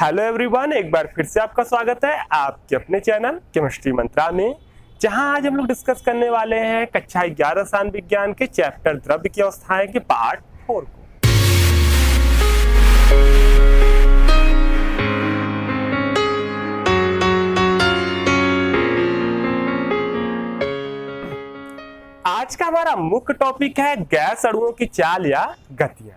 Hello everyone, एक बार फिर से आपका स्वागत है आपके अपने चैनल केमिस्ट्री मंत्रा में, जहां आज हम लोग डिस्कस करने वाले हैं कक्षा 11 रसायन विज्ञान के चैप्टर द्रव्य की अवस्थाएं के पार्ट 4 को। आज का हमारा मुख्य टॉपिक है गैस अणुओं की चाल या गतियां।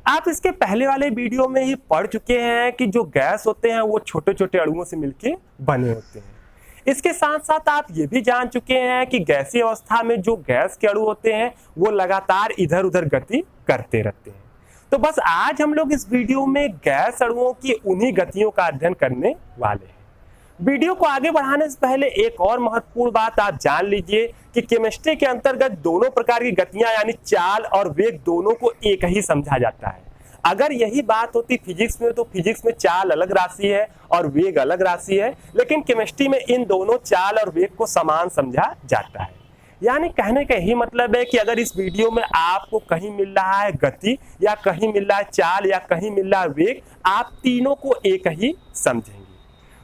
आप इसके पहले वाले वीडियो में ही पढ़ चुके हैं कि जो गैस होते हैं वो छोटे छोटे अणुओं से मिलकर बने होते हैं। इसके साथ साथ आप ये भी जान चुके हैं कि गैसीय अवस्था में जो गैस के अणु होते हैं वो लगातार इधर उधर गति करते रहते हैं। तो बस आज हम लोग इस वीडियो में गैस अणुओं की उन्हीं गतियों का अध्ययन करने वाले हैं। वीडियो को आगे बढ़ाने से पहले एक और महत्वपूर्ण बात आप जान लीजिए कि केमिस्ट्री के अंतर्गत दोनों प्रकार की गतियां यानी चाल और वेग दोनों को एक ही समझा जाता है। अगर यही बात होती फिजिक्स में तो फिजिक्स में चाल अलग राशि है और वेग अलग राशि है, लेकिन केमिस्ट्री में इन दोनों चाल और वेग को समान समझा जाता है। यानी कहने का यही मतलब है कि अगर इस वीडियो में आपको कहीं मिल रहा है गति या कहीं मिल रहा है चाल या कहीं मिल रहा है वेग, आप तीनों को एक ही समझेंगे।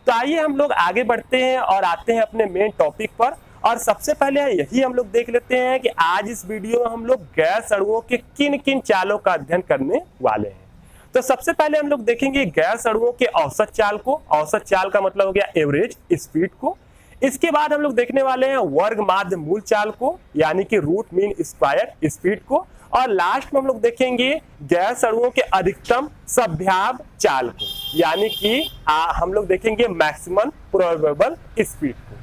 तो आइए हम लोग आगे बढ़ते हैं और आते हैं अपने मेन टॉपिक पर। और सबसे पहले यही हम लोग देख लेते हैं कि आज इस वीडियो में हम लोग गैस अणुओं के किन किन चालों का अध्ययन करने वाले हैं। तो सबसे पहले हम लोग देखेंगे गैस अणुओं के औसत चाल को। औसत चाल का मतलब हो गया एवरेज स्पीड को। इसके बाद हम लोग देखने वाले हैं वर्ग माध्य मूल चाल को, यानी कि रूट मीन स्क्वायर स्पीड को। और लास्ट में हम लोग देखेंगे गैस अणुओं के अधिकतम संभाव्य चाल को, यानी कि हम लोग देखेंगे मैक्सिमम प्रोबेबल स्पीड को।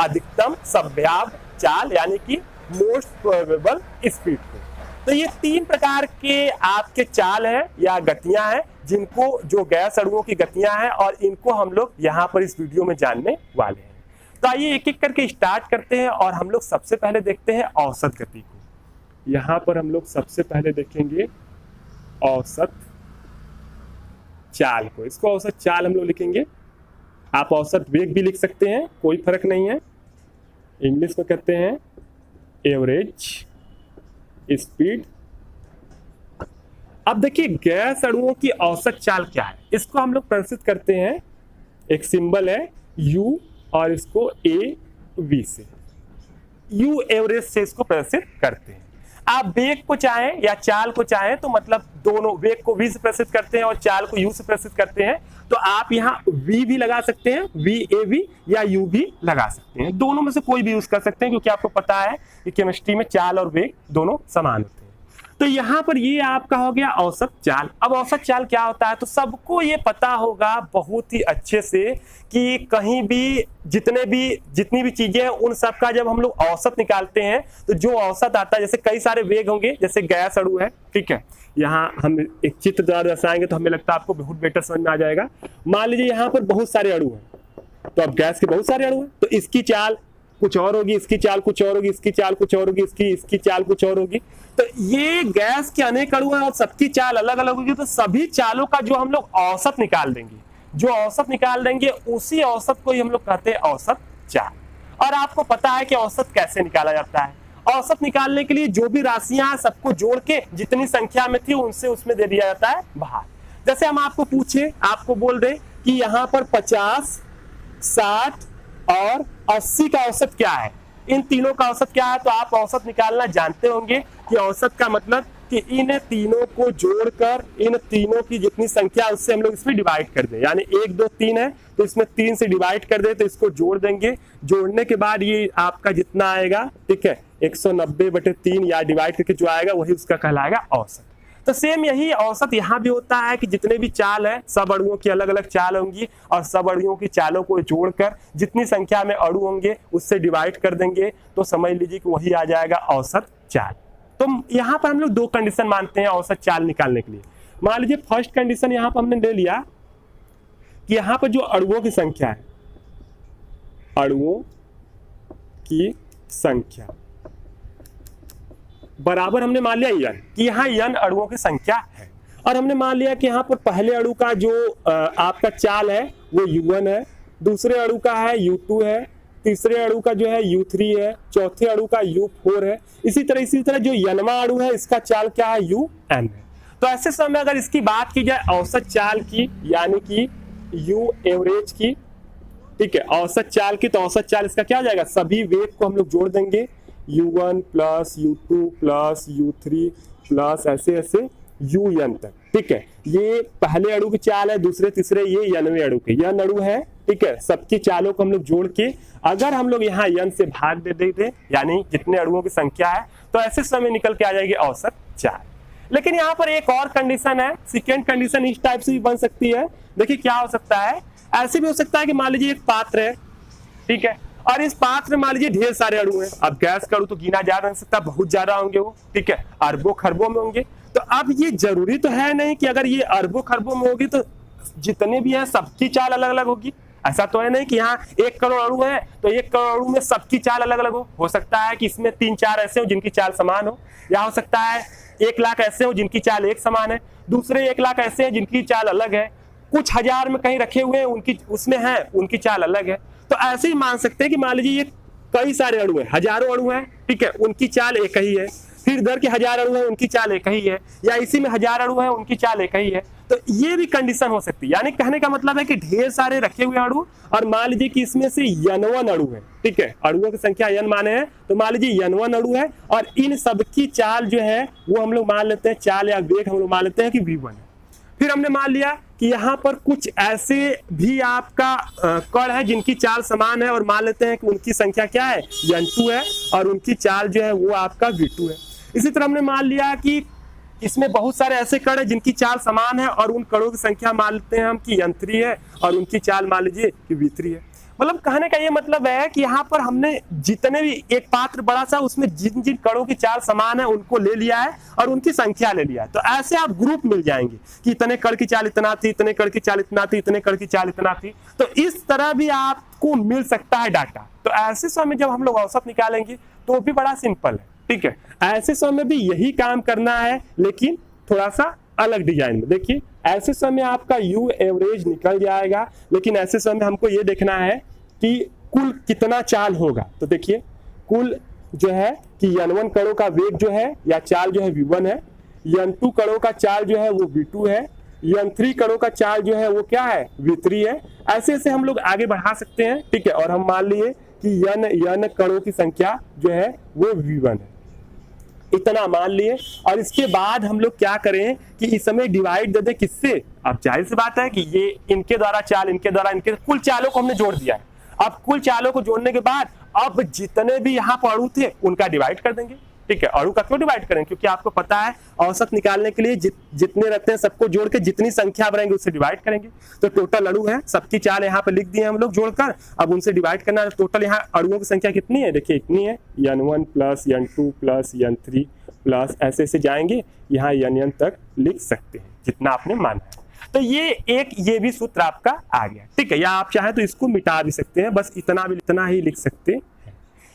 अधिकतम संभाव्य चाल यानी कि मोस्ट प्रोबेबल स्पीड को। तो ये तीन प्रकार के आपके चाल हैं या गतियां हैं जिनको जो गैस अणुओं की गतियां हैं और इनको हम लोग यहाँ पर इस वीडियो में जानने वाले हैं। तो आइए एक एक करके स्टार्ट करते हैं और हम लोग सबसे पहले देखते हैं औसत गति को। यहाँ पर हम लोग सबसे पहले देखेंगे औसत चाल को। इसको औसत चाल हम लोग लिखेंगे। आप औसत वेग भी लिख सकते हैं, कोई फर्क नहीं है। इंग्लिश में कहते हैं एवरेज स्पीड। अब देखिए गैस अणुओं की औसत चाल क्या है, इसको हम लोग प्रदर्शित करते हैं। एक सिंबल है U और इसको AV से, U एवरेज से इसको प्रदर्शित करते हैं। आप वेग को चाहें या चाल को चाहें तो मतलब दोनों, वेग को V से प्रदर्शित करते हैं और चाल को U से प्रदर्शित करते हैं। तो आप यहाँ V भी लगा सकते हैं, VAV, या U भी लगा सकते हैं। दोनों में से कोई भी यूज कर सकते हैं, क्योंकि आपको पता है कि केमिस्ट्री में चाल और वेग दोनों समान होते हैं। तो यहाँ पर ये आपका हो गया औसत चाल। अब औसत चाल क्या होता है तो सबको ये पता होगा बहुत ही अच्छे से कि कहीं भी जितनी भी चीजें हैं उन सब का जब हम लोग औसत निकालते हैं तो जो औसत आता है, जैसे कई सारे वेग होंगे, जैसे गैस अणु है, ठीक है। यहाँ हम एक चित्र द्वारा दर्शाएंगे तो हमें लगता है आपको बहुत बेटर समझ में आ जाएगा। मान लीजिए यहाँ पर बहुत सारे अणु हैं, तो अब गैस के बहुत सारे अणु हैं तो इसकी चाल कुछ और होगी, इसकी चाल कुछ और होगी, इसकी चाल कुछ और होगी, इसकी चाल कुछ और होगी। तो ये गैस के अनेक अणु हैं और सबकी चाल अलग अलग होगी। तो सभी चालों का जो हम लोग औसत निकाल देंगे, जो औसत निकाल देंगे उसी औसत को ही हम लोग कहते हैं औसत चाल। और आपको पता है कि औसत कैसे निकाला जाता है। औसत निकालने के लिए जो भी राशियां हैं सबको जोड़ के जितनी संख्या में थी उनसे उसमें दे दिया जाता है भाग। जैसे हम आपको पूछे, आपको बोल दे कि यहाँ पर 50, 60 और 80 का औसत क्या है, इन तीनों का औसत क्या है, तो आप औसत निकालना जानते होंगे कि औसत का मतलब कि इन तीनों को जोड़कर इन तीनों की जितनी संख्या उससे हम लोग इसमें डिवाइड कर दें। यानी 1, 2, 3 है तो इसमें 3 से डिवाइड कर दे तो इसको जोड़ देंगे। जोड़ने के बाद ये आपका जितना आएगा, ठीक है, 190/3 या डिवाइड करके जो आएगा वही उसका कहलाएगा औसत। तो सेम यही औसत यहाँ भी होता है कि जितने भी चाल है सब अणुओं की अलग अलग चाल होंगी और सब अणुओं की चालों को जोड़कर जितनी संख्या में अणु होंगे उससे डिवाइड कर देंगे तो समझ लीजिए कि वही आ जाएगा औसत चाल। तो यहाँ पर हम लोग दो कंडीशन मानते हैं औसत चाल निकालने के लिए। मान लीजिए फर्स्ट कंडीशन यहाँ पर हमने ले लिया कि यहाँ पर जो अणुओं की संख्या है, अणुओं की संख्या बराबर हमने मान लिया n, कि यहाँ n अणुओं की संख्या है। और हमने मान लिया कि यहाँ पर पहले अणु का जो आपका चाल है वो U1 है, दूसरे अणु का है U2 है, तीसरे अणु का जो है U3 है, चौथे अणु का U4 है। इसी तरह जो n वां अणु है इसका चाल क्या है, UN है। तो ऐसे समय अगर इसकी बात की जाए औसत चाल की, यानी कि यू एवरेज की, ठीक है, औसत चाल की, तो औसत चाल इसका क्या हो जाएगा, सभी वेग को हम लोग जोड़ देंगे, u1 plus u2 plus u3 plus ऐसे ऐसे un तक, ठीक है। ये पहले अणु की चाल है, दूसरे तीसरे ये nवें अणु के, n अणु है, ठीक है। सबकी चालों को हम लोग जोड़ के अगर हम लोग यहाँ n से भाग दे देते, यानी जितने अणुओं की संख्या है, तो ऐसे समय निकल के आ जाएगी औसत चाल। लेकिन यहाँ पर एक और कंडीशन है, सेकेंड कंडीशन इस टाइप से भी बन सकती है। देखिए क्या हो सकता है, ऐसे भी हो सकता है कि मान लीजिए एक पात्र है, ठीक है, और इस पात्र में मान लीजिए ढेर सारे अणु हैं। अब गैस का अणु तो गिना जा नहीं सकता, बहुत ज्यादा होंगे वो, ठीक है, अरबों खरबों में होंगे। तो अब ये जरूरी तो है नहीं कि अगर ये अरबों खरबों में होगी तो जितने भी हैं सबकी चाल अलग अलग होगी। ऐसा तो है नहीं कि यहाँ 1 करोड़ अणु है तो 1 करोड़ अणु में सबकी चाल अलग अलग हो सकता है कि इसमें 3-4 ऐसे हो जिनकी चाल समान हो, या हो सकता है 1 लाख ऐसे हो जिनकी चाल एक समान है, दूसरे 1 लाख ऐसे हैं जिनकी चाल अलग है, कुछ हजार में कहीं रखे हुए हैं उनकी उसमें है उनकी चाल अलग है। तो ऐसे ही मान सकते हैं कि मान लीजिए ये कई सारे अणु हैं, हजारों अणु हैं, ठीक है, उनकी चाल एक ही है, फिर इधर के 1000 अणु हैं उनकी चाल एक ही है, या इसी में 1000 अणु हैं उनकी चाल एक ही है। तो ये भी कंडीशन हो सकती है। यानी कहने का मतलब है कि ढेर सारे रखे हुए अणु, और मान लीजिए कि इसमें से n1 अणु है, ठीक है, अणुओं की संख्या n माने हैं, तो मान लीजिए n1 अणु है और इन सबकी चाल जो है वो हम लोग मान लेते हैं, चाल या वेग हम लोग मान लेते हैं कि v1 है। फिर हमने मान लिया कि यहाँ पर कुछ ऐसे भी आपका कण है जिनकी चाल समान है, और मान लेते हैं कि उनकी संख्या क्या है, n2 है, और उनकी चाल जो है वो आपका v2 है। इसी तरह हमने मान लिया कि इसमें बहुत सारे ऐसे कण हैं जिनकी चाल समान है, और उन कणों की संख्या मान लेते हैं हम कि n3 है, और उनकी चाल मान लीजिए कि v3 है। मतलब कहने का ये मतलब है कि यहाँ पर हमने जितने भी एक पात्र बड़ा सा उसमें जिन जिन कणों की चाल समान है उनको ले लिया है और उनकी संख्या ले लिया है। तो ऐसे आप ग्रुप मिल जाएंगे कि इतने कण की चाल इतना थी, इतने कण की चाल इतना थी, इतने कण की चाल इतना थी। तो इस तरह भी आपको मिल सकता है डाटा। तो ऐसे समय जब हम लोग औसत निकालेंगे तो भी बड़ा सिंपल है, ठीक है। ऐसे समय भी यही काम करना है, लेकिन थोड़ा सा अलग डिजाइन में। देखिए ऐसे समय आपका यू एवरेज निकल जाएगा, लेकिन ऐसे समय हमको ये देखना है कि कुल कितना चाल होगा। तो देखिए कुल जो है कि n1 कणों का वेग जो है या चाल जो है v1 है, n2 कणों का चाल जो है वो v2 है, n3 कणों का चाल जो है वो क्या है, v3 है। ऐसे ऐसे हम लोग आगे बढ़ा सकते हैं, ठीक है। और हम मान लिए कि n कणों की संख्या जो है वो v1 है, इतना मान लिए। और इसके बाद हम लोग क्या करें कि इस समय डिवाइड दे दें किससे। अब जाहिर सी बात है कि ये इनके द्वारा चाल, इनके द्वारा इनके, कुल चालों को हमने जोड़ दिया है। अब कुल चालों को जोड़ने के बाद अब जितने भी यहाँ पर अणु थे उनका डिवाइड कर देंगे, ठीक है। अणु का क्यों डिवाइड करें, क्योंकि आपको पता है औसत निकालने के लिए जितने रहते हैं सबको जोड़ के जितनी संख्या बढ़ेंगे उससे डिवाइड करेंगे। तो टोटल अणु है, सबकी चाल यहाँ पे लिख दिए हम लोग जोड़कर, अब उनसे डिवाइड करना है। टोटल यहाँ अणुओं की संख्या कितनी है, देखिए इतनी है, n1 plus n2 plus n3 plus ऐसे ऐसे जाएंगे, यहाँ n तक लिख सकते हैं जितना आपने माना है। तो ये भी सूत्र आपका आ गया, ठीक है। या आप चाहे तो इसको मिटा भी सकते हैं, बस इतना ही लिख सकते हैं।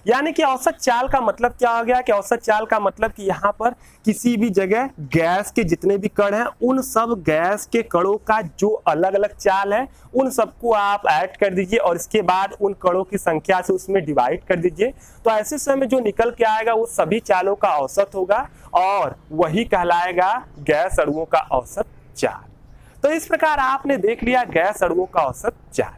यानी कि औसत चाल का मतलब क्या हो गया कि औसत चाल का मतलब कि यहाँ पर किसी भी जगह गैस के जितने भी कण हैं उन सब गैस के कणों का जो अलग अलग चाल है उन सबको आप ऐड कर दीजिए, और इसके बाद उन कणों की संख्या से उसमें डिवाइड कर दीजिए। तो ऐसे समय जो निकल के आएगा वो सभी चालों का औसत होगा, और वही कहलाएगा गैस अणुओं का औसत चाल। तो इस प्रकार आपने देख लिया गैस अणुओं का औसत चाल।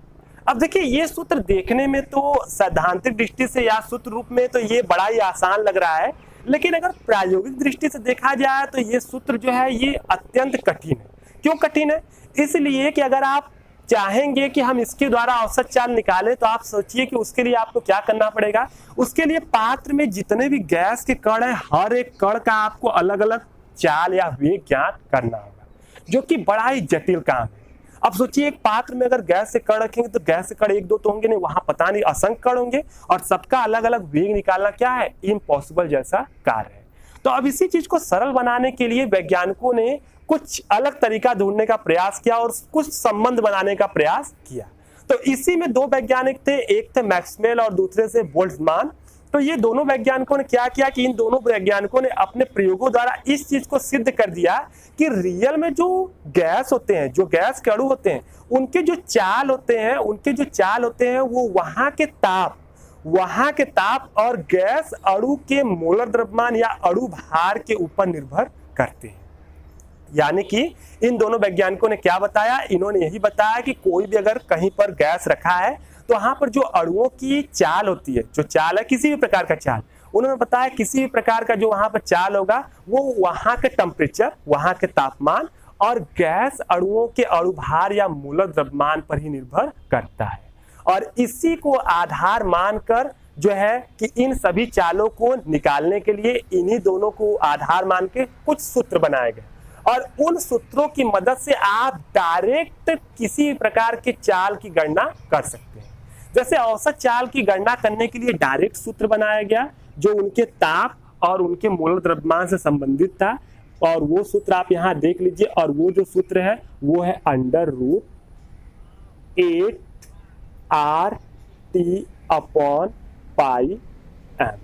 अब देखिए ये सूत्र देखने में तो सैद्धांतिक दृष्टि से या सूत्र रूप में तो ये बड़ा ही आसान लग रहा है, लेकिन अगर प्रायोगिक दृष्टि से देखा जाए तो ये सूत्र जो है ये अत्यंत कठिन है। क्यों कठिन है, इसलिए कि अगर आप चाहेंगे कि हम इसके द्वारा औसत चाल निकालें तो आप सोचिए कि उसके लिए आपको क्या करना पड़ेगा। उसके लिए पात्र में जितने भी गैस के कण है हर एक कण का आपको अलग अलग चाल या वेग ज्ञात करना होगा, जो कि बड़ा ही जटिल काम है। अब सोचिए एक पात्र में अगर गैस से कण रखेंगे तो गैस से कण 1-2 तो होंगे नहीं, वहां पता नहीं असंख्य कण होंगे, और सबका अलग अलग वेग निकालना क्या है, इम्पॉसिबल जैसा कार्य है। तो अब इसी चीज को सरल बनाने के लिए वैज्ञानिकों ने कुछ अलग तरीका ढूंढने का प्रयास किया और कुछ संबंध बनाने का प्रयास किया। तो इसी में 2 वैज्ञानिक थे, एक थे मैक्सवेल और दूसरे से बोल्ट्जमान। तो ये दोनों वैज्ञानिकों ने क्या किया कि इन दोनों वैज्ञानिकों ने अपने प्रयोगों द्वारा इस चीज को सिद्ध कर दिया कि रियल में जो गैस होते हैं, जो गैस के अणु होते हैं, उनके जो चाल होते हैं वो वहां के ताप और गैस अणु के मोलर द्रव्यमान या अणु भार के ऊपर निर्भर करते हैं। यानी कि इन दोनों वैज्ञानिकों ने क्या बताया, इन्होंने यही बताया कि कोई भी अगर कहीं पर गैस रखा है तो वहां पर जो अणुओं की चाल होती है, जो चाल है किसी भी प्रकार का चाल, उन्होंने बताया किसी भी प्रकार का जो वहां पर चाल होगा वो वहां के टेम्परेचर, वहां के तापमान और गैस अणुओं के अणुभार या मूलक द्रव्यमान पर ही निर्भर करता है। और इसी को आधार मानकर जो है कि इन सभी चालों को निकालने के लिए इन्हीं दोनों को आधार मान के कुछ सूत्र बनाए गए और उन सूत्रों की मदद से आप डायरेक्ट किसी प्रकार के चाल की गणना कर सकते हैं। जैसे औसत चाल की गणना करने के लिए डायरेक्ट सूत्र बनाया गया जो उनके ताप और उनके मूलक द्रव्यमान से संबंधित था, और वो सूत्र आप यहां देख लीजिए, और वो जो सूत्र है वो है √8RT/πm।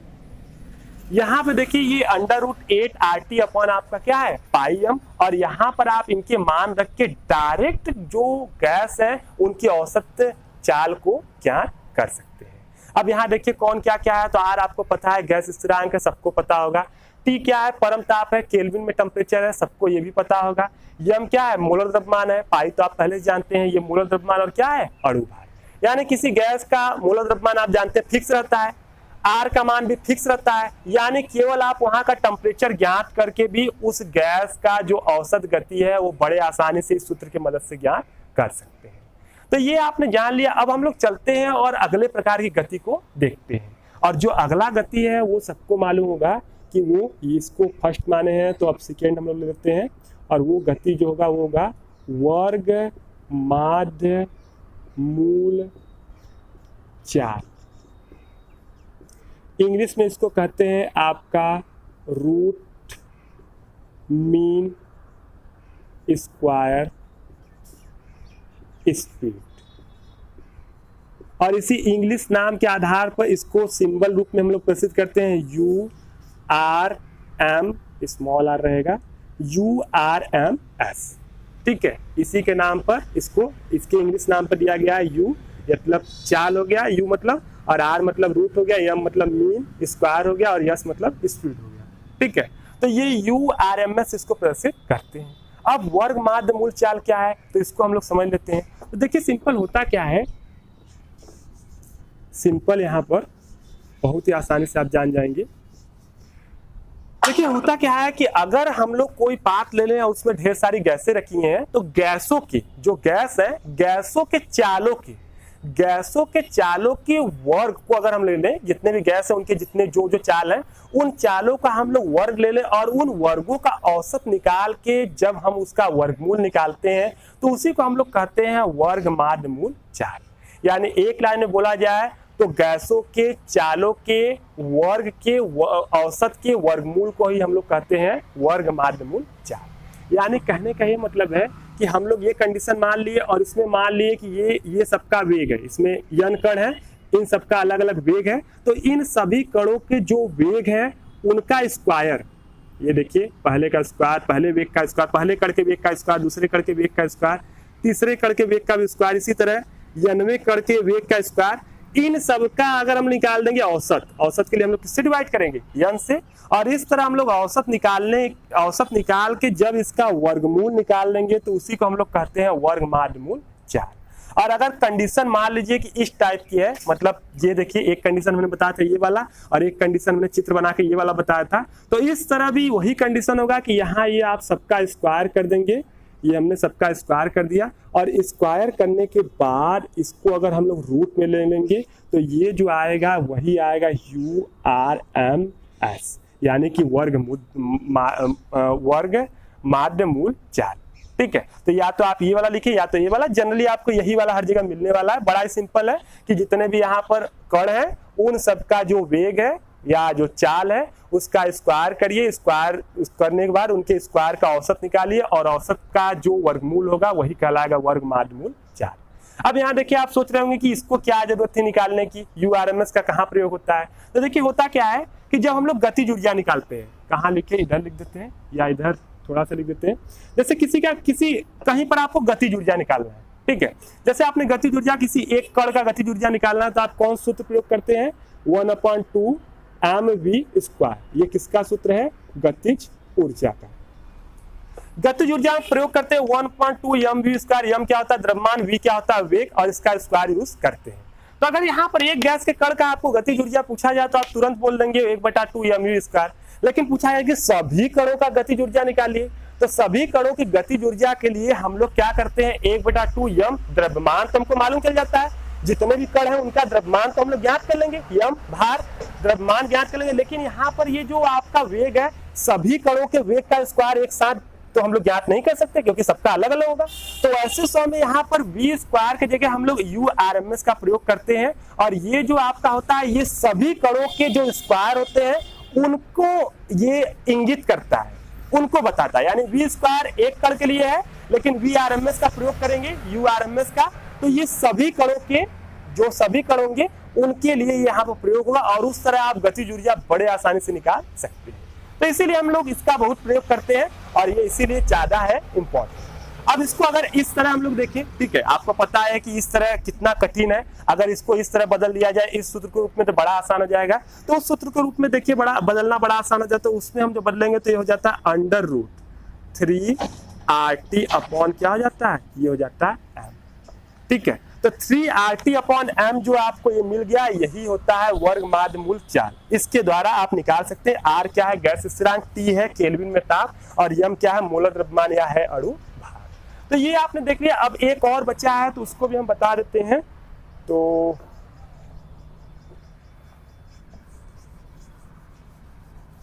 यहां पे देखिए ये √8RT अपॉन आपका क्या है πm, और यहां पर आप इनके मान रख के डायरेक्ट जो गैस है उनकी औसत चाल को क्या कर सकते हैं। अब यहाँ देखिए कौन क्या क्या है, तो R आपको पता है गैस स्थिरांक है, सबको पता होगा। T क्या है, परम ताप है, केल्विन में टेम्परेचर है, सबको ये भी पता होगा। M क्या है, मूलक द्रव्यमान है, पाई तो आप पहले से जानते हैं, ये मूलक द्रव्यमान और क्या है अणुभार। यानी किसी गैस का मूलक द्रव्यमान आप जानते हैं फिक्स रहता है, R का मान भी फिक्स रहता है, यानी केवल आप वहां का टेम्परेचर ज्ञात करके भी उस गैस का जो औसत गति है वो बड़े आसानी से इस सूत्र की मदद से ज्ञात कर सकते हैं। तो ये आपने जान लिया। अब हम लोग चलते हैं और अगले प्रकार की गति को देखते हैं, और जो अगला गति है वो सबको मालूम होगा कि वो इसको फर्स्ट माने हैं, तो अब सेकेंड हम लोग लेते हैं, और वो गति जो होगा वो होगा वर्ग माध्य मूल चाल। इंग्लिश में इसको कहते हैं आपका रूट मीन स्क्वायर स्पीड, और इसी इंग्लिश नाम के आधार पर इसको सिंबल रूप में हम लोग प्रसिद्ध करते हैं URM, स्मॉल r रहेगा, URMS। ठीक है, इसी के नाम पर इसको इसके इंग्लिश नाम पर दिया गया है। U मतलब चाल हो गया, U मतलब, और R मतलब रूट हो गया, M मतलब मीन स्क्वायर हो गया, और S मतलब स्पीड हो गया। ठीक है, तो ये URMS इसको प्रदर्शित करते हैं। अब वर्ग माध्य मूल चाल क्या है, तो इसको हम लोग समझ लेते हैं। तो देखिए सिंपल होता क्या है, सिंपल यहाँ पर बहुत ही आसानी से आप जान जाएंगे। देखिए होता क्या है कि अगर हम लोग कोई पात्र ले लें और उसमें ढेर सारी गैसें रखी हैं, तो गैसों की जो गैस है, गैसों के चालों के वर्ग को अगर हम ले लें, जितने भी गैस है उनके जितने जो जो चाल है, उन चालों का हम लोग वर्ग ले लें, और उन वर्गों का औसत निकाल के जब हम उसका वर्गमूल निकालते हैं तो उसी को हम लोग कहते हैं वर्ग माध्य मूल चाल। यानी एक लाइन में बोला जाए तो गैसों के चालों के वर्ग के औसत के वर्गमूल को ही हम लोग कहते हैं वर्ग माध्य मूल चाल। यानी कहने का ये मतलब है कि हम लोग ये कंडीशन मान लिए और इसमें मान लिए कि ये सबका वेग है, इसमें n कण है, इन सबका अलग अलग वेग है, तो इन सभी कणों के जो वेग है उनका स्क्वायर, ये देखिए पहले का स्क्वायर, पहले वेग का स्क्वायर, पहले कण के वेग का स्क्वायर, दूसरे कण के वेग का स्क्वायर, तीसरे कण के वेग का भी स्क्वायर, इसी तरह 90वें कण के वेग का स्क्वायर, इन सब का अगर हम निकाल देंगे औसत के लिए हम लोग किससे डिवाइड करेंगे, n से, और इस तरह हम लोग औसत निकाल के जब इसका वर्गमूल निकाल लेंगे तो उसी को हम लोग कहते हैं वर्ग माध्य मूल चाल। और अगर कंडीशन मान लीजिए कि इस टाइप की है, मतलब ये देखिए एक कंडीशन मैंने बताया था ये वाला, और एक कंडीशन मैंने चित्र बना के ये वाला बताया था, तो इस तरह भी वही कंडीशन होगा कि यहाँ ये आप सबका स्क्वायर कर देंगे, ये हमने सबका स्क्वायर कर दिया, और स्क्वायर करने के बाद इसको अगर हम लोग रूट में ले लेंगे तो ये जो आएगा वही आएगा URMS, यानी कि वर्ग माध्य मूल चाल। ठीक है, तो या तो आप ये वाला लिखिए या तो ये वाला, जनरली आपको यही वाला हर जगह मिलने वाला है। बड़ा ही सिंपल है कि जितने भी यहाँ पर कण है उन सबका जो वेग है या जो चाल है उसका स्क्वायर करिए, स्क्वायर करने के बाद उनके स्क्वायर का औसत निकालिए, और औसत का जो वर्गमूल होगा वही कहलाएगा वर्ग माध्य मूल चाल। अब यहाँ देखिए आप सोच रहे होंगे कि इसको क्या जरूरत थी निकालने की, URMS का कहाँ प्रयोग होता है। तो देखिए होता क्या है कि जब हम लोग गतिज ऊर्जा निकालते हैं, कहाँ लिखे, इधर लिख देते हैं या इधर थोड़ा सा लिख देते हैं। जैसे कहीं पर आपको गतिज ऊर्जा निकालना है, ठीक है, जैसे आपने गतिज ऊर्जा किसी एक कण का गतिज ऊर्जा निकालना है तो आप कौन सूत्र प्रयोग करते हैं, 1/2 mv²। ये किसका सूत्र है, गतिज ऊर्जा का। गतिज ऊर्जा में प्रयोग करते हैं 1.2 mv²। m क्या होता है द्रव्यमान, v क्या होता है वेग, और इसका स्क्वायर यूज करते हैं। तो अगर यहाँ पर एक गैस के कण का आपको गतिज ऊर्जा पूछा जाए तो आप तुरंत बोल देंगे 1/2 mv²। लेकिन पूछा जाए कि सभी कणों का गतिज ऊर्जा निकालिए, तो सभी कणों की गतिज ऊर्जा के लिए हम लोग क्या करते हैं 1/2 m द्रव्यमान तो हमको मालूम चल जाता है, जितने भी कण है उनका द्रव्यमान तो हम लोग ज्ञात कर लेंगे, m भार द्रव्यमान ज्ञात कर लेंगे। लेकिन यहाँ पर ये जो आपका वेग है सभी कणों के वेग का स्क्वायर एक साथ तो हम लोग ज्ञात नहीं कर सकते क्योंकि सबका अलग अलग होगा। तो ऐसे समय में यहाँ पर v² की जगह हम लोग urms का प्रयोग करते हैं, और ये जो आपका होता है ये सभी कणों के जो स्क्वायर होते हैं उनको ये इंगित करता है, उनको बताता है। यानी v² एक कण के लिए है लेकिन vrms का प्रयोग करेंगे urms का, तो ये सभी कणों के जो सभी कण होंगे उनके लिए यहाँ पर प्रयोग होगा, और उस तरह आप गतिज ऊर्जा बड़े आसानी से निकाल सकते हैं। तो इसीलिए हम लोग इसका बहुत प्रयोग करते हैं और ये इसीलिए ज्यादा है इंपॉर्टेंट। अब इसको अगर इस तरह हम लोग देखें, ठीक है, आपको पता है कि इस तरह कितना कठिन है, अगर इसको इस तरह बदल दिया जाए इस सूत्र के रूप में तो बड़ा आसान हो जाएगा। तो उस सूत्र के रूप में देखिए बड़ा बदलना बड़ा आसान हो जाता है, उसमें हम जो बदलेंगे तो ये हो जाता है √3RT अपॉन क्या हो जाता है, ये हो जाता है m, ठीक है। तो 3RT अपॉन m जो आपको ये मिल गया यही होता है वर्ग माध्य मूल 4। इसके द्वारा आप निकाल सकते हैं R क्या है गैस स्थिरांक, T है केल्विन में ताप, और m क्या है मोलर द्रव्यमान या है अणु भार। तो ये आपने देख लिया। अब एक और बचा है तो उसको भी हम बता देते हैं। तो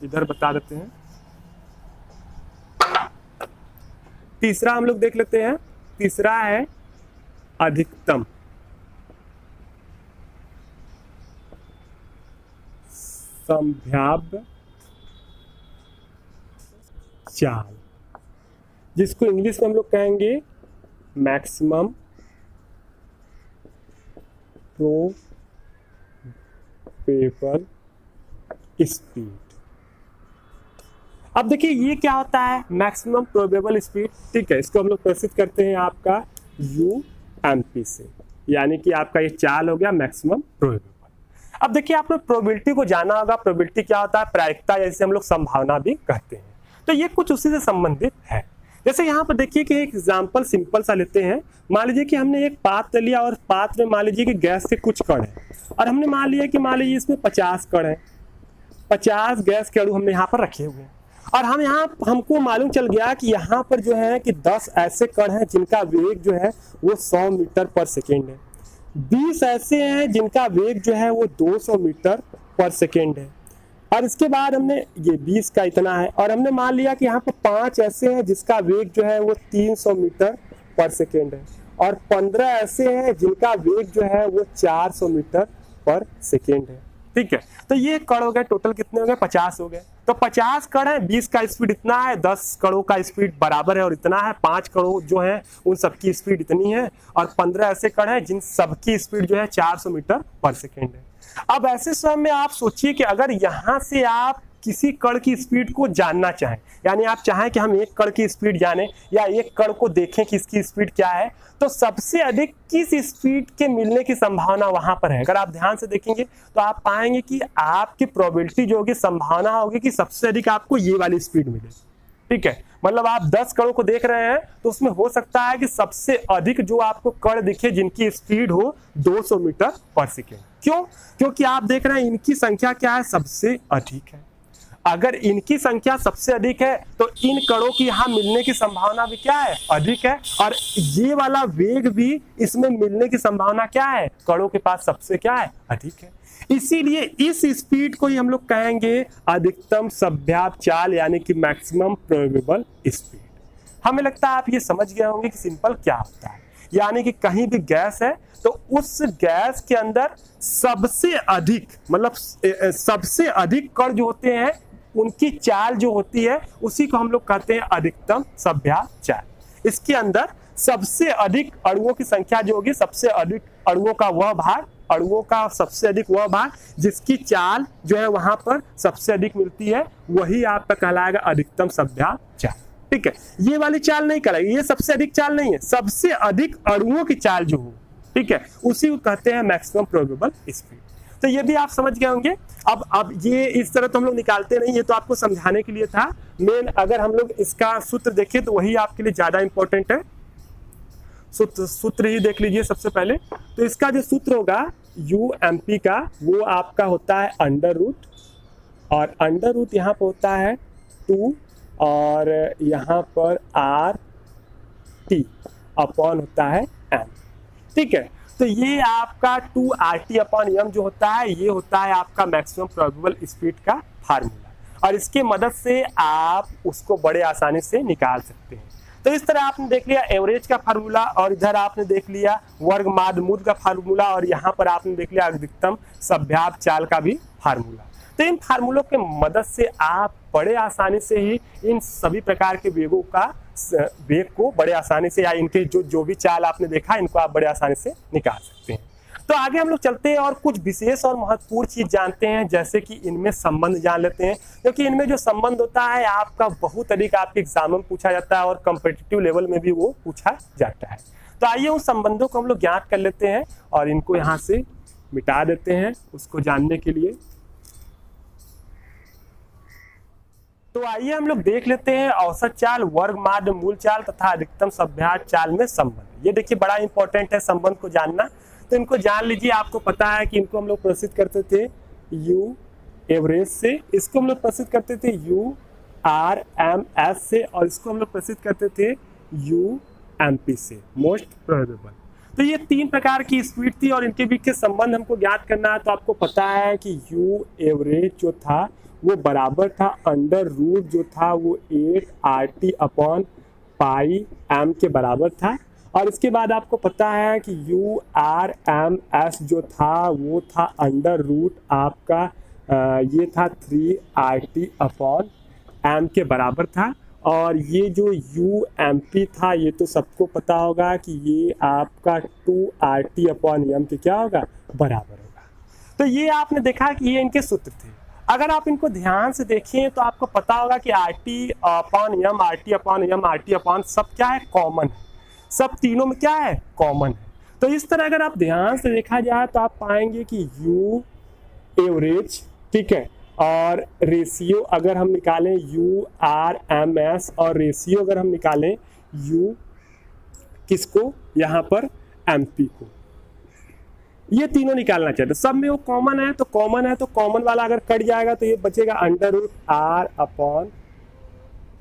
इधर बता देते हैं, तीसरा हम लोग देख लेते हैं। तीसरा है अधिकतम संभाव्य चाल, जिसको इंग्लिश में हम लोग कहेंगे मैक्सिमम प्रोबेबल स्पीड। अब देखिए ये क्या होता है मैक्सिमम प्रोबेबल स्पीड, ठीक है। इसको हम लोग प्रस्तुत करते हैं आपका UMP से, यानी कि आपका ये चाल हो गया मैक्सिमम प्रोबेबल। अब देखिए आपने प्रोबेबिलिटी को जाना होगा, प्रोबेबिलिटी क्या होता है प्रायिकता, जैसे हम लोग संभावना भी कहते हैं। तो ये कुछ उसी से संबंधित है। जैसे यहाँ पर देखिए कि एक एग्जाम्पल सिंपल सा लेते हैं। मान लीजिए कि हमने एक पात्र लिया और पात्र में मान लीजिए कि गैस के कुछ कण है, और हमने मान लिया कि मान लीजिए इसमें 50 कण है, 50 गैस के अणु हमने यहाँ पर रखे हुए हैं, और हमको मालूम चल गया कि यहाँ पर जो है कि 10 ऐसे कण हैं जिनका वेग जो है वो 100 मीटर पर सेकेंड है, 20 ऐसे हैं जिनका वेग जो है वो 200 मीटर पर सेकेंड है, और इसके बाद हमने ये 20 का इतना है, और हमने मान लिया कि यहाँ पर 5 ऐसे हैं जिसका वेग जो है वो 300 मीटर पर सेकेंड है, और 15 ऐसे हैं जिनका वेग जो है वो 400 मीटर पर सेकेंड है, ठीक है। तो ये कण हो गए, टोटल कितने हो गए 50 हो गए। तो 50 कण है, 20 का स्पीड इतना है, 10 कणों का स्पीड बराबर है और इतना है, 5 कणों जो है उन सबकी स्पीड इतनी है, और 15 ऐसे कण है जिन सबकी स्पीड जो है 400 मीटर पर सेकेंड है। अब ऐसे समय में आप सोचिए कि अगर यहाँ से आप किसी कण की स्पीड को जानना चाहें, यानी आप चाहें कि हम एक कण की स्पीड जाने या एक कण को देखें कि इसकी स्पीड क्या है, तो सबसे अधिक किस स्पीड के मिलने की संभावना वहां पर है। अगर आप ध्यान से देखेंगे तो आप पाएंगे कि आपकी प्रोबेबिलिटी जो होगी, संभावना होगी कि सबसे अधिक आपको ये वाली स्पीड मिले, ठीक है। मतलब आप 10 कणों को देख रहे हैं तो उसमें हो सकता है कि सबसे अधिक जो आपको कण दिखे जिनकी स्पीड हो 200 मीटर पर सेकेंड। क्यों? क्योंकि आप देख रहे हैं इनकी संख्या क्या है, सबसे अधिक है। अगर इनकी संख्या सबसे अधिक है तो इन कणों की यहाँ मिलने की संभावना भी क्या है, अधिक है, और ये वाला वेग भी इसमें मिलने की संभावना क्या है, कणों के पास सबसे क्या है, अधिक है। इसीलिए इस स्पीड को ही हम लोग कहेंगे अधिकतम संभाव्य चाल, यानी कि मैक्सिमम प्रोबेबल स्पीड। हमें लगता है आप ये समझ गए होंगे कि सिंपल क्या होता है। यानी कि कहीं भी गैस है तो उस गैस के अंदर सबसे अधिक, मतलब सबसे अधिक कण जो होते हैं उनकी चाल जो होती है उसी को हम लोग कहते हैं अधिकतम संभाव्य चाल। इसके अंदर सबसे अधिक अणुओं की संख्या जो होगी, सबसे अधिक अणुओं का वह भाग, अणुओं का सबसे अधिक वह भाग जिसकी चाल जो है वहां पर सबसे अधिक मिलती है, वही आपका कहलाएगा अधिकतम संभाव्य चाल, ठीक है। ये वाली चाल नहीं कहलाएगी, ये सबसे अधिक चाल नहीं है, सबसे अधिक अणुओं की चाल जो हो, ठीक है, उसी को कहते हैं मैक्सिमम प्रोबेबल स्पीड। तो ये भी आप समझ गए होंगे। अब ये इस तरह तो हम लोग निकालते नहीं, ये तो आपको समझाने के लिए था मेन। अगर हम लोग इसका सूत्र देखें तो वही आपके लिए ज्यादा इंपॉर्टेंट है। सूत्र ही देख लीजिए सबसे पहले। तो इसका जो सूत्र होगा UMP का, वो आपका होता है अंडर रूट, और अंडर रूट यहाँ पर होता है 2 और यहाँ पर RT अपॉन होता है M। ठीक है, तो ये आपका 2RT अपॉन M जो होता है, ये होता है आपका मैक्सिमम प्रोबेबल स्पीड का फार्मूला, और इसके मदद से आप उसको बड़े आसानी से निकाल सकते हैं। तो इस तरह आपने देख लिया एवरेज का फार्मूला, और इधर आपने देख लिया वर्ग माद मूल का फार्मूला, और यहाँ पर आपने देख लिया अधिकतम सभ्याप चाल का भी फार्मूला। तो इन फार्मूलों के मदद से आप बड़े आसानी से ही इन सभी प्रकार के वेगों का वेग को बड़े आसानी से, या इनके जो भी चाल आपने देखा, इनको आप बड़े आसानी से निकाल सकते हैं। तो आगे हम लोग चलते हैं और कुछ विशेष और महत्वपूर्ण चीज जानते हैं, जैसे कि इनमें संबंध जान लेते हैं, क्योंकि इनमें जो संबंध होता है आपका बहुत अधिक आपके एग्जाम में पूछा जाता है और कॉम्पिटिटिव लेवल में भी वो पूछा जाता है। तो आइए उन संबंधों को हम लोग ज्ञात कर लेते हैं और इनको यहाँ से मिटा देते हैं उसको जानने के लिए। तो आइए हम लोग देख लेते हैं औसत चाल, वर्ग माध्य मूल चाल तथा अधिकतम सभ्याप चाल में संबंध। ये देखिए बड़ा इंपॉर्टेंट है संबंध को जानना, तो इनको जान लीजिए। आपको पता है कि इनको हम लोग प्रसिद्ध करते थे U एवरेज से, इसको हम लोग प्रसिद्ध करते थे URMS से, और इसको हम लोग प्रसिद्ध करते थे UMP से, मोस्ट प्रोबेबल। तो ये 3 प्रकार की स्पीड थी और इनके बीच के संबंध हमको ज्ञात करना है। तो आपको पता है कि U एवरेज जो था वो बराबर था अंडर रूट जो था वो 8RT अपॉन पाई M के बराबर था, और इसके बाद आपको पता है कि URMS जो था वो था अंडर रूट आपका ये था 3RT अपॉन M के बराबर था, और ये जो UMP था ये तो सबको पता होगा कि ये आपका 2RT अपॉन M के क्या होगा, बराबर होगा। तो ये आपने देखा कि ये इनके सूत्र थे। अगर आप इनको ध्यान से देखें तो आपको पता होगा कि RT upon M, RT upon M, RT upon सब क्या है, कॉमन है, सब तीनों में क्या है, कॉमन है। तो इस तरह अगर आप ध्यान से देखा जाए तो आप पाएंगे कि U एवरेज, ठीक है, और रेशियो अगर हम निकालें URMS, और रेशियो अगर हम निकालें U किसको, यहाँ पर MP को, ये तीनों निकालना चाहते, सब में वो कॉमन है। तो कॉमन है तो कॉमन वाला अगर कट जाएगा तो ये बचेगा under root R upon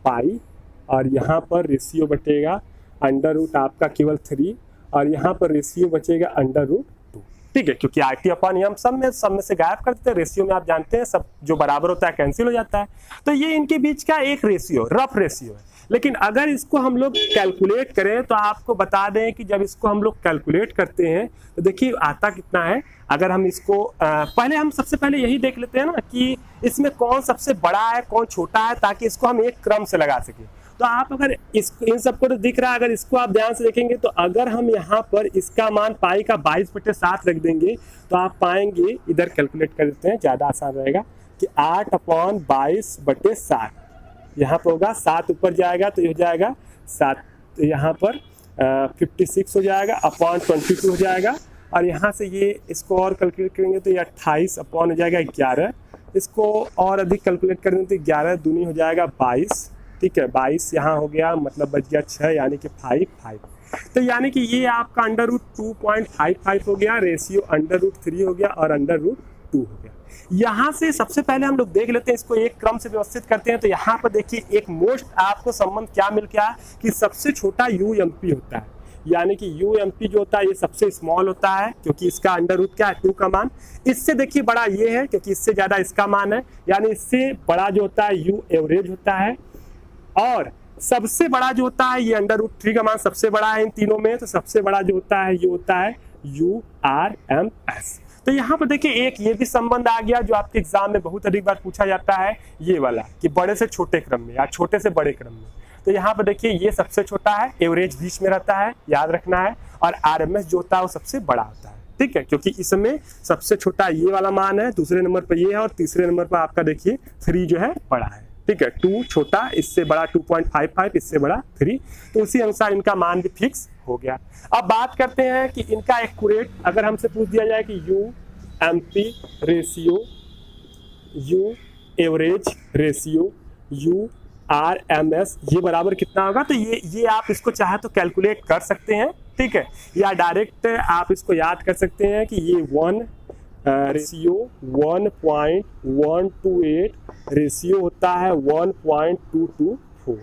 pi, और यहाँ पर रेशियो बचेगा अंडर रूट आपका केवल 3, और यहाँ पर रेशियो बचेगा अंडर रूट 2। ठीक है, क्योंकि RT अपॉन M सब में से गायब कर देते हैं, रेशियो में आप जानते हैं सब जो बराबर होता है कैंसिल हो जाता है। तो ये इनके बीच का एक रेशियो, रफ रेशियो है। लेकिन अगर इसको हम लोग कैलकुलेट करें तो आपको बता दें कि जब इसको हम लोग कैलकुलेट करते हैं तो देखिए आता कितना है। अगर हम इसको पहले हम सबसे पहले यही देख लेते हैं ना कि इसमें कौन सबसे बड़ा है कौन छोटा है, ताकि इसको हम एक क्रम से लगा सकें। तो आप अगर इन सबको तो दिख रहा है, अगर इसको आप ध्यान से देखेंगे तो अगर हम यहाँ पर इसका मान पाई का 22/7 रख देंगे तो आप पाएंगे, इधर कैलकुलेट कर देते हैं ज़्यादा आसान रहेगा, कि 8 अपॉन 22/7 यहाँ पर होगा, 7 ऊपर जाएगा तो ये हो जाएगा 7, तो यहाँ पर 56 हो जाएगा अपॉन 22 हो जाएगा, और यहाँ से ये इसको और कैलकुलेट करेंगे तो ये 28 अपॉन हो जाएगा 11, इसको और अधिक कैलकुलेट कर देंगे तो 11 दूनी हो जाएगा 22। ठीक है, 22 यहाँ हो गया, मतलब बच गया 6, यानी कि 5। तो यानी कि ये आपका अंडर रूट 2.55 हो गया, रेशियो अंडर रूट 3 हो गया, और अंडर रूट 2 हो गया। यहाँ से सबसे पहले हम लोग देख लेते हैं, इसको एक क्रम से व्यवस्थित करते हैं। तो यहाँ पर देखिए एक मोस्ट आपको संबंध क्या मिल गया कि सबसे छोटा UMP होता है, यानी कि UMP जो होता है ये सबसे स्मॉल होता है, क्योंकि इसका अंडर रूट क्या है 2 का मान। इससे देखिए बड़ा ये है क्योंकि इससे ज्यादा इसका मान है, यानी इससे बड़ा जो होता है U एवरेज होता है, और सबसे बड़ा जो होता है ये अंडर रूट 3 का मान सबसे बड़ा है इन तीनों में। तो सबसे बड़ा जो होता है ये होता है URMS। तो यहाँ पर देखिए एक ये भी संबंध आ गया जो आपके एग्जाम में बहुत अधिक बार पूछा जाता है, ये वाला कि बड़े से छोटे क्रम में या छोटे से बड़े क्रम में। तो यहाँ पर देखिए ये सबसे छोटा है, एवरेज बीच में रहता है, याद रखना है, और RMS जो होता है वो सबसे बड़ा होता है। ठीक है, क्योंकि इसमें सबसे छोटा ये वाला मान है, दूसरे नंबर पर ये है, और तीसरे नंबर पर आपका देखिए 3 जो है बड़ा है। ठीक है, 2 छोटा, इससे बड़ा 2.55, इससे बड़ा 3, तो उसी अनुसार इनका मान भी फिक्स हो गया। अब बात करते हैं कि इनका एक्यूरेट, अगर हमसे पूछ दिया जाए कि MP ratio, u average ratio, u R M S, ये बराबर कितना होगा। तो ये आप इसको चाहे तो कैलकुलेट कर सकते हैं, ठीक है, या डायरेक्ट आप इसको याद कर सकते हैं कि ये 1 रेशियो 1.128 रेशियो होता है 1.224,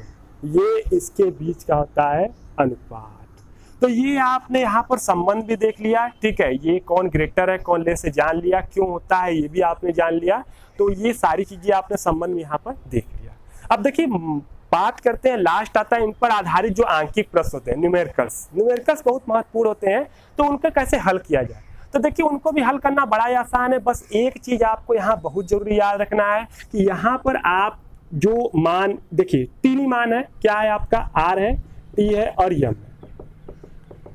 ये इसके बीच का होता है अनुपात। तो ये आपने यहाँ पर संबंध भी देख लिया, ठीक है, ये कौन ग्रेटर है कौन लेस है जान लिया, क्यों होता है ये भी आपने जान लिया। तो ये सारी चीजें आपने संबंध में यहाँ पर देख लिया। अब देखिए बात करते हैं, लास्ट आता है इन पर आधारित जो आंकिक प्रश्न होते हैं, न्यूमेरिकल्स बहुत महत्वपूर्ण होते हैं, तो उनका कैसे हल किया जाए। तो देखिए उनको भी हल करना बड़ा ही आसान है, बस एक चीज आपको यहाँ बहुत जरूरी याद रखना है कि यहाँ पर आप जो मान देखिए तीन ही मान है, क्या है आपका, आर है, टी है और यम है,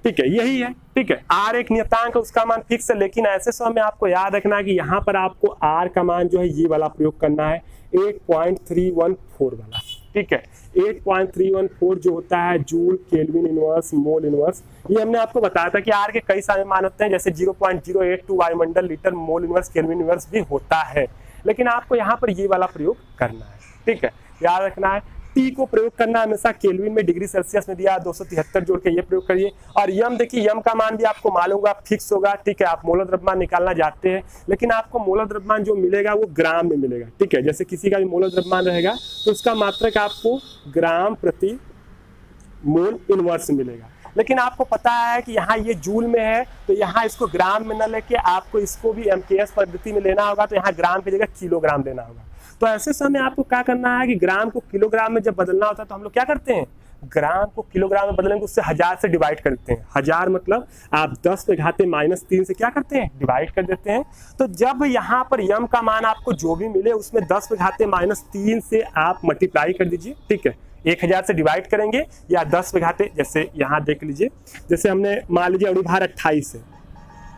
ठीक है, यही है, ठीक है। आर एक नियतांक है, उसका मान फिक्स है, लेकिन ऐसे समय में आपको याद रखना है कि यहाँ पर आपको आर का मान जो है ये वाला प्रयोग करना है 8.314 वाला, ठीक है। 8.314 जो होता है joule, kelvin inverse, mole inverse, ये हमने आपको बताया था कि आर के कई सारे मान होते हैं, जैसे 0.082 वायुमंडल litre, mole inverse, kelvin inverse भी होता है, लेकिन आपको यहाँ पर ये वाला प्रयोग करना है, ठीक है, याद रखना है। टी को प्रयोग करना हमेशा केल्विन में, डिग्री सेल्सियस में दिया 273 जोड़ के ये प्रयोग करिए। और यम देखिए, यम का मान भी आपको मालूम होगा, फिक्स होगा, ठीक है। आप मोलर द्रव्यमान निकालना चाहते हैं, लेकिन आपको मोलर द्रव्यमान जो मिलेगा वो ग्राम में मिलेगा, ठीक है। जैसे किसी का भी मोलर द्रव्यमान रहेगा तो उसका मात्रक आपको ग्राम प्रति मोल इनवर्स मिलेगा, लेकिन आपको पता है कि यहाँ ये जूल में है, तो यहाँ इसको ग्राम में न लेके आपको इसको भी एमकेएस पद्धति में लेना होगा, तो यहाँ ग्राम की जगह किलोग्राम लेना होगा। तो ऐसे समय आपको क्या करना है कि ग्राम को किलोग्राम में जब बदलना होता है तो हम लोग क्या करते हैं, ग्राम को किलोग्राम में बदलेंगे, उससे 1000 से डिवाइड करते हैं। 1000 मतलब आप 10⁻³ से क्या करते हैं, डिवाइड कर देते हैं। तो जब यहाँ पर यम का मान आपको जो भी मिले उसमें 10⁻³ से आप मल्टीप्लाई कर दीजिए, ठीक है। 1000 से डिवाइड करेंगे या 10⁻, जैसे यहाँ देख लीजिए, जैसे हमने मान लीजिए अणुभार 28 है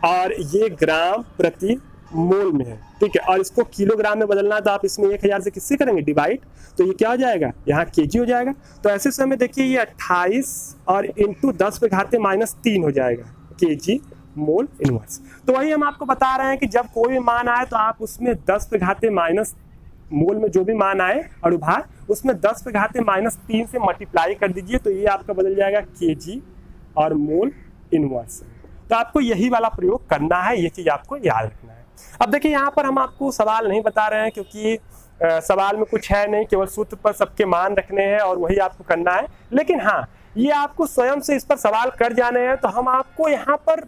और ये ग्राम प्रति मोल में है, ठीक है, और इसको किलोग्राम में बदलना, तो आप इसमें 1000 से किससे करेंगे डिवाइड, तो ये क्या हो जाएगा, यहाँ केजी हो जाएगा। तो ऐसे समय देखिए ये 28 और इंटू 10⁻³ हो जाएगा केजी मोल इनवर्स। तो वही हम आपको बता रहे हैं कि जब कोई भी मान आए तो आप उसमें 10⁻³ मोल में जो भी मान आए अणुभार, उसमें 10⁻³ से मल्टीप्लाई कर दीजिए, तो ये आपका बदल जाएगा केजी और मोल इनवर्स। तो आपको यही वाला प्रयोग करना है, ये चीज आपको याद रखना है। अब देखिए यहाँ पर हम आपको सवाल नहीं बता रहे हैं, क्योंकि सवाल में कुछ है नहीं, केवल सूत्र पर सबके मान रखने हैं और वही आपको करना है। लेकिन हाँ, ये आपको स्वयं से इस पर सवाल कर जाने हैं, तो हम आपको यहाँ पर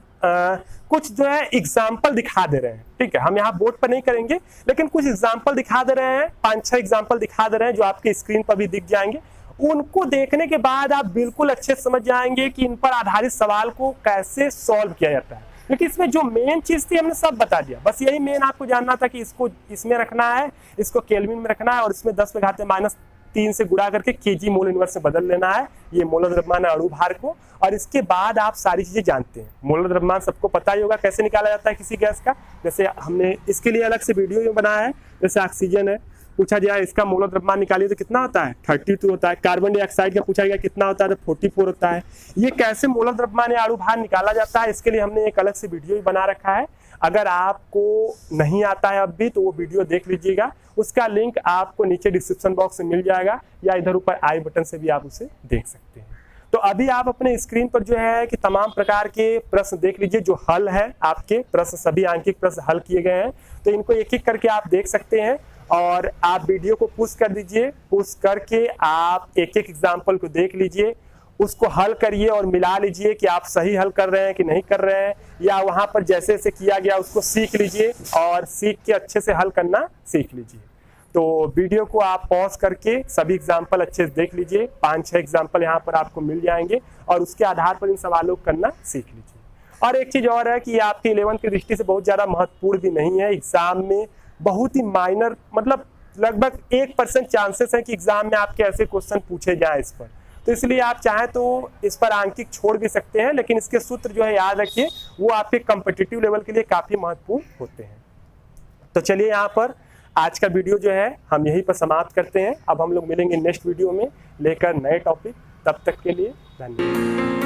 कुछ जो है एग्जाम्पल दिखा दे रहे हैं, ठीक है। हम यहाँ बोर्ड पर नहीं करेंगे, लेकिन कुछ एग्जाम्पल दिखा दे रहे हैं, 5-6 एग्जाम्पल दिखा दे रहे हैं जो आपके स्क्रीन पर भी दिख जाएंगे। उनको देखने के बाद आप बिल्कुल अच्छे से समझ जाएंगे कि इन पर आधारित सवाल को कैसे सॉल्व किया जाता है, क्योंकि इसमें जो मेन चीज थी हमने सब बता दिया। बस यही मेन आपको जानना था कि इसको इसमें रखना है, इसको केल्विन में रखना है और इसमें 10⁻³ से गुणा करके केजी मोल इनवर्स से बदल लेना है, ये मोलर द्रव्यमान है अणुभार को। और इसके बाद आप सारी चीजें जानते हैं। मोलर द्रव्यमान सबको पता ही होगा कैसे निकाला जाता है किसी गैस का, जैसे हमने इसके लिए अलग से वीडियो बनाया है। जैसे ऑक्सीजन है, पूछा जाए इसका मोलर द्रव्यमान निकालिए तो कितना होता है, 32 होता है। कार्बन डाइऑक्साइड का पूछा गया कितना होता है, तो 44 होता है। ये कैसे मोलर द्रव्यमान या अणुभार निकाला जाता है, इसके लिए हमने एक अलग से वीडियो भी बना रखा है। अगर आपको नहीं आता है अब भी, तो वो वीडियो देख लीजिएगा, उसका लिंक आपको नीचे डिस्क्रिप्शन बॉक्स में मिल जाएगा, या इधर ऊपर आई बटन से भी आप उसे देख सकते हैं। तो अभी आप अपने स्क्रीन पर जो है कि तमाम प्रकार के प्रश्न देख लीजिए, जो हल है आपके प्रश्न, सभी आंकिक प्रश्न हल किए गए हैं। तो इनको एक एक करके आप देख सकते हैं और आप वीडियो को पुश कर दीजिए। पुश करके आप एक एक एग्जाम्पल को देख लीजिए, उसको हल करिए और मिला लीजिए कि आप सही हल कर रहे हैं कि नहीं कर रहे हैं, या वहां पर जैसे जैसे किया गया उसको सीख लीजिए और सीख के अच्छे से हल करना सीख लीजिए। तो वीडियो को आप पॉज करके सभी एग्जाम्पल अच्छे से देख लीजिए, 5-6 एग्जाम्पल यहाँ पर आपको मिल जाएंगे और उसके आधार पर इन सवालों को करना सीख लीजिए। और एक चीज और है कि ये आपकी 11th की दृष्टि से बहुत ज्यादा महत्वपूर्ण भी नहीं है। एग्जाम में बहुत ही माइनर, मतलब लगभग 1% चांसेस है कि एग्जाम में आपके ऐसे क्वेश्चन पूछे जाए इस पर, तो इसलिए आप चाहें तो इस पर आंकिक छोड़ भी सकते हैं, लेकिन इसके सूत्र जो है याद रखिए, वो आपके कॉम्पिटिटिव लेवल के लिए काफी महत्वपूर्ण होते हैं। तो चलिए यहाँ पर आज का वीडियो जो है हम यहीं पर समाप्त करते हैं। अब हम लोग मिलेंगे नेक्स्ट वीडियो में लेकर नए टॉपिक। तब तक के लिए धन्यवाद।